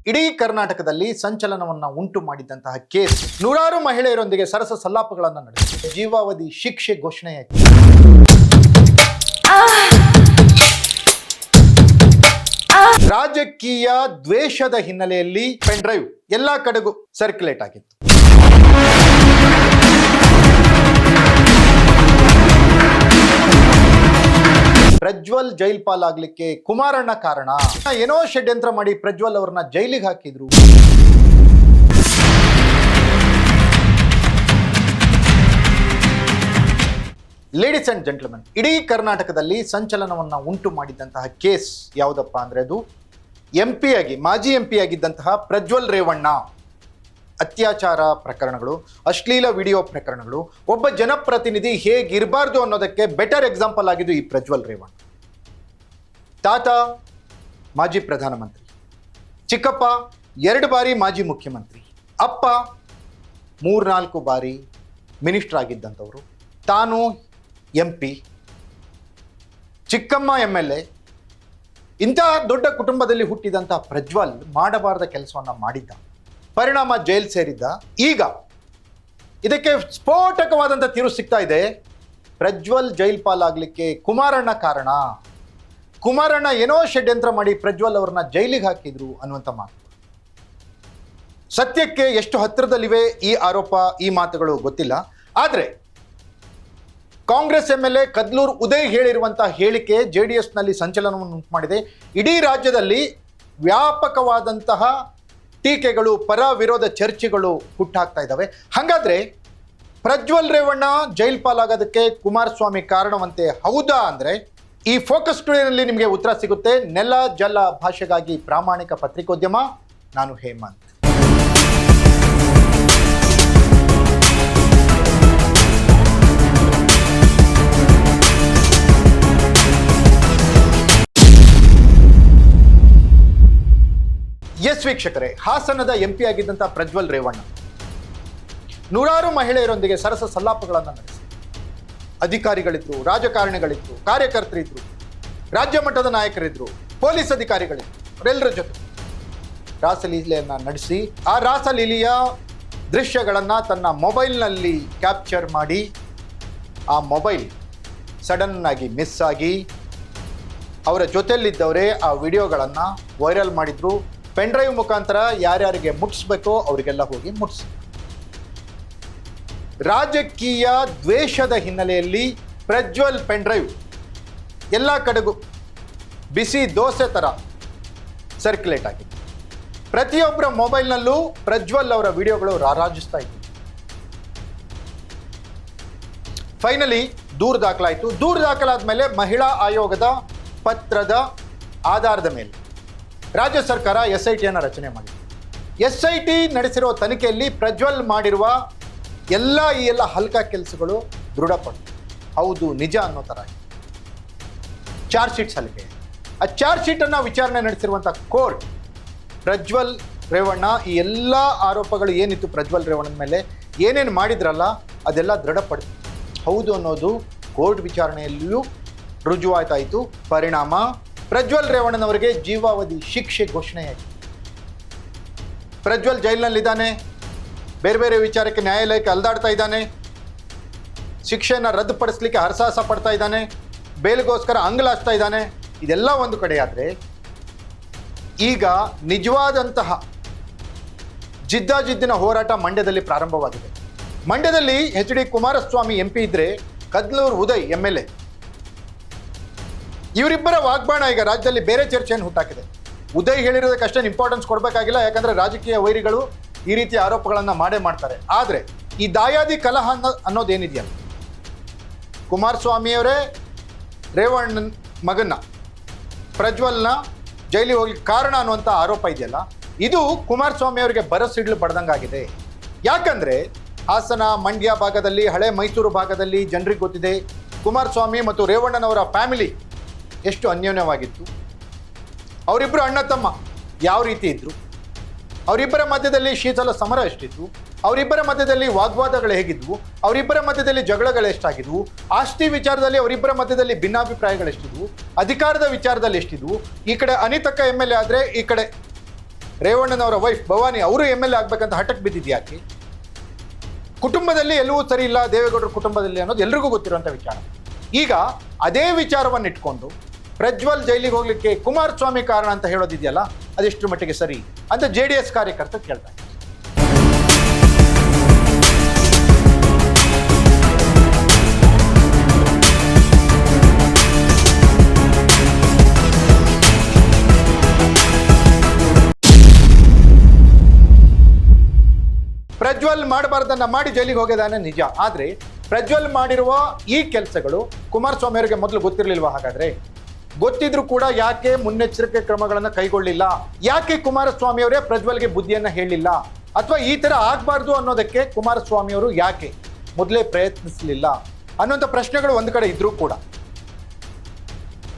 ಇಡೀ ಕರ್ನಾಟಕದಲ್ಲಿ ಸಂಚಲನವನ್ನ ಉಂಟು ಮಾಡಿದಂತಹ ಕೇಸ್ ನೂರಾರು ಮಹಿಳೆಯರೊಂದಿಗೆ ಸರಸ ಸಲ್ಲಾಪಗಳನ್ನು ನಡೆಸಿದೆ. ಜೀವಾವಧಿ ಶಿಕ್ಷೆ ಘೋಷಣೆಯಾಗಿದೆ. ರಾಜಕೀಯ ದ್ವೇಷದ ಹಿನ್ನೆಲೆಯಲ್ಲಿ ಪೆನ್ ಡ್ರೈವ್ ಎಲ್ಲಾ ಕಡೆಗೂ ಸರ್ಕ್ಯುಲೇಟ್ ಆಗಿತ್ತು. ಪ್ರಜ್ವಲ್ ಜೈಲ್ ಪಾಲಾಗ್ಲಿಕ್ಕೆ ಕುಮಾರಣ್ಣ ಕಾರಣ. ಏನೋ ಷಡ್ಯಂತ್ರ ಮಾಡಿ ಪ್ರಜ್ವಲ್ ಅವರನ್ನ ಜೈಲಿಗೆ ಹಾಕಿದ್ರು. ಲೇಡೀಸ್ ಅಂಡ್ ಜೆಂಟಲ್ಮೆನ್, ಇಡೀ ಕರ್ನಾಟಕದಲ್ಲಿ ಸಂಚಲನವನ್ನ ಉಂಟು ಮಾಡಿದಂತಹ ಕೇಸ್ ಯಾವುದಪ್ಪ ಅಂದ್ರೆ ಅದು ಮಾಜಿ ಎಂಪಿ ಆಗಿದ್ದಂತಹ ಪ್ರಜ್ವಲ್ ರೇವಣ್ಣ ಅತ್ಯಾಚಾರ ಪ್ರಕರಣಗಳು, ಅಶ್ಲೀಲ ವಿಡಿಯೋ ಪ್ರಕರಣಗಳು, ಒಬ್ಬ ಜನಪ್ರತಿನಿಧಿ ಹೇಗಿರಬಾರ್ದು ಅನ್ನೋದಕ್ಕೆ ಬೆಟರ್ ಎಕ್ಸಾಂಪಲ್ ಆಗಿದ್ದು ಈ ಪ್ರಜ್ವಲ್ ರೇವಣ್ಣ. ತಾತ ಮಾಜಿ ಪ್ರಧಾನಮಂತ್ರಿ, ಚಿಕ್ಕಪ್ಪ 2 ಬಾರಿ ಮಾಜಿ ಮುಖ್ಯಮಂತ್ರಿ, ಅಪ್ಪ 3-4 ಬಾರಿ ಮಿನಿಸ್ಟರ್ ಆಗಿದ್ದಂಥವ್ರು, ತಾನು ಎಂಪಿ, ಚಿಕ್ಕಮ್ಮ MLA. ಇಂತಹ ದೊಡ್ಡ ಕುಟುಂಬದಲ್ಲಿ ಹುಟ್ಟಿದಂಥ ಪ್ರಜ್ವಲ್ ಮಾಡಬಾರದ ಕೆಲಸವನ್ನ ಮಾಡಿದ್ದ, ಪರಿಣಾಮ ಜೈಲ್ ಸೇರಿದ್ದ. ಈಗ ಇದಕ್ಕೆ ಸ್ಫೋಟಕವಾದಂಥ ತೀರು ಸಿಗ್ತಾ ಇದೆ. ಪ್ರಜ್ವಲ್ ಜೈಲ್ ಪಾಲಾಗಲಿಕ್ಕೆ ಕುಮಾರಣ್ಣ ಕಾರಣ. ಕುಮಾರಣ್ಣ ಏನೋ ಷಡ್ಯಂತ್ರ ಮಾಡಿ ಪ್ರಜ್ವಲ್ ಅವ್ರನ್ನ ಜೈಲಿಗೆ ಹಾಕಿದ್ರು ಅನ್ನುವಂಥ ಮಾತು. ಸತ್ಯಕ್ಕೆ ಎಷ್ಟು ಹತ್ತಿರದಲ್ಲಿವೆ ಈ ಆರೋಪ, ಈ ಮಾತುಗಳು ಗೊತ್ತಿಲ್ಲ. ಆದರೆ ಕಾಂಗ್ರೆಸ್ MLA ಕದ್ಲೂರ್ ಉದಯ್ ಹೇಳಿರುವಂತಹ ಹೇಳಿಕೆ JDSನಲ್ಲಿ ಸಂಚಲನವನ್ನು ಉಂಟು ಮಾಡಿದೆ. ಇಡೀ ರಾಜ್ಯದಲ್ಲಿ ವ್ಯಾಪಕವಾದಂತಹ ಟೀಕೆಗಳು, ಪರ ವಿರೋಧ ಚರ್ಚೆಗಳು ಹುಟ್ಟಾಗ್ತಾ ಇದ್ದಾವೆ. ಹಾಗಾದ್ರೆ ಪ್ರಜ್ವಲ್ ರೇವಣ್ಣ ಜೈಲ್ ಪಾಲಾಗೋದಕ್ಕೆ ಕುಮಾರಸ್ವಾಮಿ ಕಾರಣವಂತೆ ಹೌದಾ ಅಂದ್ರೆ ಈ ಫೋಕಸ್ ಟುಡೇನಲ್ಲಿ ನಿಮಗೆ ಉತ್ತರ ಸಿಗುತ್ತೆ. ನೆಲ ಜಲ ಭಾಷೆಗಾಗಿ ಪ್ರಾಮಾಣಿಕ ಪತ್ರಿಕೋದ್ಯಮ, ನಾನು ಹೇಮಂತ್. ಎಸ್ ವೀಕ್ಷಕರೇ, ಹಾಸನದ MP ಆಗಿದ್ದಂಥ ಪ್ರಜ್ವಲ್ ರೇವಣ್ಣ ನೂರಾರು ಮಹಿಳೆಯರೊಂದಿಗೆ ಸರಸ ಸಲ್ಲಾಪಗಳನ್ನು ನಡೆಸಿ, ಅಧಿಕಾರಿಗಳಿದ್ರು, ರಾಜಕಾರಣಿಗಳಿದ್ರು, ಕಾರ್ಯಕರ್ತರಿದ್ರು, ರಾಜ್ಯ ಮಟ್ಟದ ನಾಯಕರಿದ್ರು, ಪೊಲೀಸ್ ಅಧಿಕಾರಿಗಳಿದ್ರು, ಅವರೆಲ್ಲರ ಜೊತೆ ರಾಸಲೀಲೆಯನ್ನು ನಡೆಸಿ ಆ ರಾಸಲೀಲೆಯ ದೃಶ್ಯಗಳನ್ನು ತನ್ನ ಮೊಬೈಲ್ನಲ್ಲಿ ಕ್ಯಾಪ್ಚರ್ ಮಾಡಿ ಆ ಮೊಬೈಲ್ ಸಡನ್ ಆಗಿ ಮಿಸ್ ಆಗಿ ಅವರ ಜೊತೆಯಲ್ಲಿದ್ದವರೇ ಆ ವಿಡಿಯೋಗಳನ್ನು ವೈರಲ್ ಮಾಡಿದ್ರು. ಪೆನ್ ಡ್ರೈವ್ ಮುಖಾಂತರ ಯಾರ್ಯಾರಿಗೆ ಮುಟ್ಟಿಸ್ಬೇಕೋ ಅವರಿಗೆಲ್ಲ ಹೋಗಿ ಮುಟ್ಟಿಸಿ. ರಾಜಕೀಯ ದ್ವೇಷದ ಹಿನ್ನೆಲೆಯಲ್ಲಿ ಪ್ರಜ್ವಲ್ ಪೆನ್ ಡ್ರೈವ್ ಎಲ್ಲ ಕಡೆಗೂ ಬಿಸಿ ದೋಸೆ ಥರ ಸರ್ಕ್ಯುಲೇಟ್ ಆಗಿದೆ. ಪ್ರತಿಯೊಬ್ಬರ ಮೊಬೈಲ್ನಲ್ಲೂ ಪ್ರಜ್ವಲ್ ಅವರ ವಿಡಿಯೋಗಳು ರಾರಾಜಿಸ್ತಾ ಇತ್ತು. ಫೈನಲಿ ದೂರು ದಾಖಲಾಯಿತು. ದೂರು ದಾಖಲಾದ ಮೇಲೆ ಮಹಿಳಾ ಆಯೋಗದ ಪತ್ರದ ಆಧಾರದ ಮೇಲೆ ರಾಜ್ಯ ಸರ್ಕಾರ SITಯನ್ನು ರಚನೆ ಮಾಡಿದೆ. SIT ನಡೆಸಿರುವ ತನಿಖೆಯಲ್ಲಿ ಪ್ರಜ್ವಲ್ ಮಾಡಿರುವ ಈ ಎಲ್ಲ ಹಲ್ಕ ಕೆಲಸಗಳು ದೃಢಪಟ್ಟು ಹೌದು ನಿಜ ಅನ್ನೋ ಥರ ಚಾರ್ಜ್ ಶೀಟ್ ಸಲ್ಲಿಕೆ. ಆ ಚಾರ್ಜ್ ಶೀಟನ್ನು ವಿಚಾರಣೆ ನಡೆಸಿರುವಂಥ ಕೋರ್ಟ್ ಪ್ರಜ್ವಲ್ ರೇವಣ್ಣ ಈ ಎಲ್ಲ ಆರೋಪಗಳು ಏನಿತ್ತು ಪ್ರಜ್ವಲ್ ರೇವಣ್ಣನ ಮೇಲೆ ಏನೇನು ಮಾಡಿದ್ರಲ್ಲ ಅದೆಲ್ಲ ದೃಢಪಡಿತು ಹೌದು ಅನ್ನೋದು ಕೋರ್ಟ್ ವಿಚಾರಣೆಯಲ್ಲಿಯೂ ರುಜುವಾತಾಯಿತು. ಪರಿಣಾಮ ಪ್ರಜ್ವಲ್ ರೇವಣ್ಣನವರಿಗೆ ಜೀವಾವಧಿ ಶಿಕ್ಷೆ ಘೋಷಣೆಯಾಗಿದೆ. ಪ್ರಜ್ವಲ್ ಜೈಲಿನಲ್ಲಿದ್ದಾನೆ, ಬೇರೆ ಬೇರೆ ವಿಚಾರಕ್ಕೆ ನ್ಯಾಯಾಲಯಕ್ಕೆ ಅಲ್ದಾಡ್ತಾ ಇದ್ದಾನೆ, ಶಿಕ್ಷೆಯನ್ನು ರದ್ದುಪಡಿಸಲಿಕ್ಕೆ ಹರಸಾಹಸ ಪಡ್ತಾ ಇದ್ದಾನೆ, ಬೇಲ್ಗೋಸ್ಕರ ಅಂಗಲಾಚ್ತಾ ಇದ್ದಾನೆ. ಇದೆಲ್ಲ ಒಂದು ಕಡೆ ಆದರೆ ಈಗ ನಿಜವಾದಂತಹ ಜಿದ್ದಾಜಿದ್ದಿನ ಹೋರಾಟ ಮಂಡ್ಯದಲ್ಲಿ ಪ್ರಾರಂಭವಾಗಿದೆ. ಮಂಡ್ಯದಲ್ಲಿ HD ಕುಮಾರಸ್ವಾಮಿ MP ಇದ್ರೆ, ಕದ್ಲೂರ್ ಉದಯ್ MLA, ಇವರಿಬ್ಬರ ವಾಗ್ಬಾಣ ಈಗ ರಾಜ್ಯದಲ್ಲಿ ಬೇರೆ ಚರ್ಚೆಯನ್ನು ಹುಟ್ಟಾಕಿದೆ. ಉದಯ್ ಹೇಳಿರೋದಕ್ಕೆ ಅಷ್ಟೇನು ಇಂಪಾರ್ಟೆನ್ಸ್ ಕೊಡಬೇಕಾಗಿಲ್ಲ, ಯಾಕಂದರೆ ರಾಜಕೀಯ ವೈರಿಗಳು ಈ ರೀತಿಯ ಆರೋಪಗಳನ್ನು ಮಾಡೇ ಮಾಡ್ತಾರೆ. ಆದರೆ ಈ ದಾಯಾದಿ ಕಲಹ ಅನ್ನೋದೇನಿದೆಯಲ್ಲ, ಕುಮಾರಸ್ವಾಮಿಯವರೇ ರೇವಣ್ಣನ ಮಗನ್ನ ಪ್ರಜ್ವಲ್ನ ಜೈಲಿಗೆ ಹೋಗಿ ಕಾರಣ ಅನ್ನುವಂಥ ಆರೋಪ ಇದೆಯಲ್ಲ, ಇದು ಕುಮಾರಸ್ವಾಮಿ ಅವರಿಗೆ ಬರಸಿಡ್ಲು ಬಡ್ದಂಗಾಗಿದೆ. ಯಾಕಂದರೆ ಹಾಸನ, ಮಂಡ್ಯ ಭಾಗದಲ್ಲಿ, ಹಳೆ ಮೈಸೂರು ಭಾಗದಲ್ಲಿ ಜನರಿಗೆ ಗೊತ್ತಿದೆ ಕುಮಾರಸ್ವಾಮಿ ಮತ್ತು ರೇವಣ್ಣನವರ ಫ್ಯಾಮಿಲಿ ಎಷ್ಟು ಅನ್ಯೋನ್ಯವಾಗಿತ್ತು. ಅವರಿಬ್ಬರು ಅಣ್ಣ ತಮ್ಮ ಯಾವ ರೀತಿ ಇದ್ದರು, ಅವರಿಬ್ಬರ ಮಧ್ಯದಲ್ಲಿ ಶೀತಲ ಸಮರ ಎಷ್ಟಿತ್ತು, ಅವರಿಬ್ಬರ ಮಧ್ಯದಲ್ಲಿ ವಾಗ್ವಾದಗಳು ಹೇಗಿದ್ವು, ಅವರಿಬ್ಬರ ಮಧ್ಯದಲ್ಲಿ ಜಗಳಗಳು ಎಷ್ಟಾಗಿದ್ವು, ಆಸ್ತಿ ವಿಚಾರದಲ್ಲಿ ಅವರಿಬ್ಬರ ಮಧ್ಯದಲ್ಲಿ ಭಿನ್ನಾಭಿಪ್ರಾಯಗಳು ಎಷ್ಟಿದ್ವು, ಅಧಿಕಾರದ ವಿಚಾರದಲ್ಲಿ ಎಷ್ಟಿದ್ವು. ಈ ಕಡೆ ಅನಿತಕ್ಕ MLA ಆದರೆ ಈ ಕಡೆ ರೇವಣ್ಣನವರ ವೈಫ್ ಭವಾನಿ ಅವರು MLA ಆಗ್ಬೇಕಂತ ಹಠಕ್ಕೆ ಬಿದ್ದಿದ್ಯಾಕೆ? ಕುಟುಂಬದಲ್ಲಿ ಎಲ್ಲವೂ ಸರಿ ಇಲ್ಲ ದೇವೇಗೌಡರ ಕುಟುಂಬದಲ್ಲಿ ಅನ್ನೋದು ಎಲ್ರಿಗೂ ಗೊತ್ತಿರುವಂಥ ವಿಚಾರ. ಈಗ ಅದೇ ವಿಚಾರವನ್ನು ಇಟ್ಕೊಂಡು ಪ್ರಜ್ವಲ್ ಜೈಲಿಗೆ ಹೋಗ್ಲಿಕ್ಕೆ ಕುಮಾರಸ್ವಾಮಿ ಕಾರಣ ಅಂತ ಹೇಳೋದಿದೆಯಲ್ಲ, ಅದೆಷ್ಟು ಮಟ್ಟಿಗೆ ಸರಿ ಅಂತ JDS ಕಾರ್ಯಕರ್ತ ಕೇಳ್ತಾರೆ. ಪ್ರಜ್ವಲ್ ಮಾಡಬಾರ್ದನ್ನ ಮಾಡಿ ಜೈಲಿಗೆ ಹೋಗಿದ್ದಾನೆ ನಿಜ. ಆದ್ರೆ ಪ್ರಜ್ವಲ್ ಮಾಡಿರುವ ಈ ಕೆಲಸಗಳು ಕುಮಾರಸ್ವಾಮಿ ಅವರಿಗೆ ಮೊದಲು ಗೊತ್ತಿರಲಿಲ್ವಾ? ಹಾಗಾದ್ರೆ ಗೊತ್ತಿದ್ರು ಕೂಡ ಯಾಕೆ ಮುನ್ನೆಚ್ಚರಿಕೆ ಕ್ರಮಗಳನ್ನು ಕೈಗೊಳ್ಳಿಲ್ಲ? ಯಾಕೆ ಕುಮಾರಸ್ವಾಮಿ ಅವರೇ ಪ್ರಜ್ವಲ್ಗೆ ಬುದ್ಧಿಯನ್ನ ಹೇಳಿಲ್ಲ? ಅಥವಾ ಈ ತರ ಆಗ್ಬಾರ್ದು ಅನ್ನೋದಕ್ಕೆ ಕುಮಾರಸ್ವಾಮಿ ಅವರು ಯಾಕೆ ಮೊದಲೇ ಪ್ರಯತ್ನಿಸಲಿಲ್ಲ ಅನ್ನುವಂಥ ಪ್ರಶ್ನೆಗಳು ಒಂದು ಕಡೆ ಇದ್ರೂ ಕೂಡ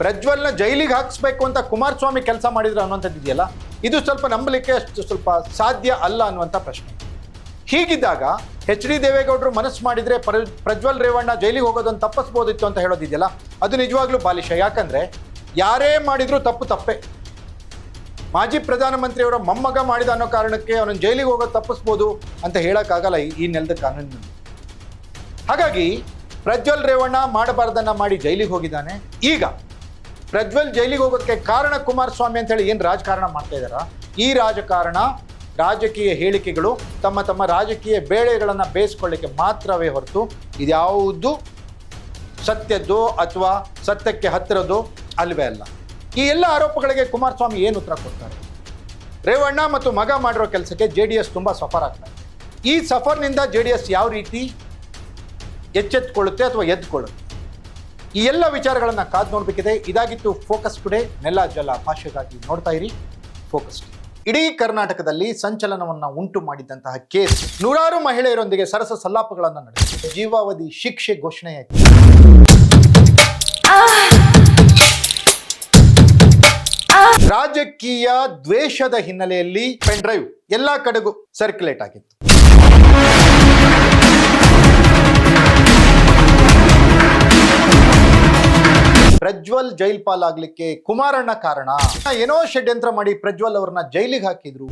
ಪ್ರಜ್ವಲ್ನ ಜೈಲಿಗೆ ಹಾಕಿಸ್ಬೇಕು ಅಂತ ಕುಮಾರಸ್ವಾಮಿ ಕೆಲಸ ಮಾಡಿದ್ರು ಅನ್ನುವಂಥದ್ದು ಇದೆಯಲ್ಲ, ಇದು ಸ್ವಲ್ಪ ನಂಬಲಿಕ್ಕೆ ಅಷ್ಟು ಸ್ವಲ್ಪ ಸಾಧ್ಯ ಅಲ್ಲ ಅನ್ನುವಂಥ ಪ್ರಶ್ನೆ. ಹೀಗಿದ್ದಾಗ HD ದೇವೇಗೌಡರು ಮನಸ್ಸು ಮಾಡಿದ್ರೆ ಪ್ರಜ್ವಲ್ ರೇವಣ್ಣ ಜೈಲಿಗೆ ಹೋಗೋದನ್ನು ತಪ್ಪಿಸ್ಬೋದಿತ್ತು ಅಂತ ಹೇಳೋದಿದೆಯಲ್ಲ, ಅದು ನಿಜವಾಗ್ಲೂ ಬಾಲಿಶ. ಯಾಕಂದ್ರೆ ಯಾರೇ ಮಾಡಿದ್ರು ತಪ್ಪೇ. ಮಾಜಿ ಪ್ರಧಾನಮಂತ್ರಿಯವರ ಮೊಮ್ಮಗ ಮಾಡಿದ ಅನ್ನೋ ಕಾರಣಕ್ಕೆ ಅವನನ್ನು ಜೈಲಿಗೆ ಹೋಗೋದು ತಪ್ಪಿಸ್ಬೋದು ಅಂತ ಹೇಳೋಕ್ಕಾಗಲ್ಲ ಈ ನೆಲದ ಕಾನೂನಿನಲ್ಲಿ. ಹಾಗಾಗಿ ಪ್ರಜ್ವಲ್ ರೇವಣ್ಣ ಮಾಡಬಾರ್ದನ್ನ ಮಾಡಿ ಜೈಲಿಗೆ ಹೋಗಿದ್ದಾನೆ. ಈಗ ಪ್ರಜ್ವಲ್ ಜೈಲಿಗೆ ಹೋಗೋದಕ್ಕೆ ಕಾರಣ ಕುಮಾರಸ್ವಾಮಿ ಅಂತ ಹೇಳಿ ಏನು ರಾಜಕಾರಣ ಮಾಡ್ತಾ ಇದ್ದಾರಾ? ಈ ರಾಜಕಾರಣ ರಾಜಕೀಯ ಹೇಳಿಕೆಗಳು ತಮ್ಮ ರಾಜಕೀಯ ಬೇಳೆಗಳನ್ನು ಬೇಯಿಸ್ಕೊಳ್ಳಿಕ್ಕೆ ಮಾತ್ರವೇ ಹೊರತು ಇದ್ಯಾವುದು ಸತ್ಯದ್ದು ಅಥವಾ ಸತ್ಯಕ್ಕೆ ಹತ್ತಿರದ್ದು ಅಲ್ವೇ ಅಲ್ಲ. ಈ ಎಲ್ಲ ಆರೋಪಗಳಿಗೆ ಕುಮಾರಸ್ವಾಮಿ ಏನು ಉತ್ತರ ಕೊಡ್ತಾರೆ? ರೇವಣ್ಣ ಮತ್ತು ಮಗ ಮಾಡಿರೋ ಕೆಲಸಕ್ಕೆ JDS ತುಂಬ ಸಫರ್ ಆಗ್ತಾರೆ. ಈ ಸಫರ್ನಿಂದ JDS ಯಾವ ರೀತಿ ಎಚ್ಚೆತ್ತುಕೊಳ್ಳುತ್ತೆ ಅಥವಾ ಎದ್ದುಕೊಳ್ಳುತ್ತೆ? ಈ ಎಲ್ಲ ವಿಚಾರಗಳನ್ನು ಕಾದು ನೋಡಬೇಕಿದೆ. ಇದಾಗಿತ್ತು ಫೋಕಸ್ ಟುಡೇ. ನೆಲ ಜಲ ಭಾಷೆಗಾಗಿ ನೋಡ್ತಾ ಇರಿ ಫೋಕಸ್. ಇಡೀ ಕರ್ನಾಟಕದಲ್ಲಿ ಸಂಚಲನವನ್ನು ಉಂಟು ಮಾಡಿದಂತಹ ಕೇಸ್, ನೂರಾರು ಮಹಿಳೆಯರೊಂದಿಗೆ ಸರಸ ಸಲ್ಲಾಪಗಳನ್ನು ನಡೆಸಿ ಜೀವಾವಧಿ ಶಿಕ್ಷೆ ಘೋಷಣೆಯಾಯಿತು. ರಾಜಕೀಯ ದ್ವೇಷದ ಹಿನ್ನೆಲೆಯಲ್ಲಿ ಪೆನ್ ಡ್ರೈವ್ ಎಲ್ಲಾ ಕಡೆಗೂ ಸರ್ಕ್ಯುಲೇಟ್ ಆಗಿತ್ತು. ಪ್ರಜ್ವಲ್ ಜೈಲ್ ಪಾಲಾಗ್ಲಿಕ್ಕೆ ಕುಮಾರಣ್ಣ ಕಾರಣ. ಏನೋ ಷಡ್ಯಂತ್ರ ಮಾಡಿ ಪ್ರಜ್ವಲ್ ಅವರನ್ನ ಜೈಲಿಗೆ ಹಾಕಿದ್ರು.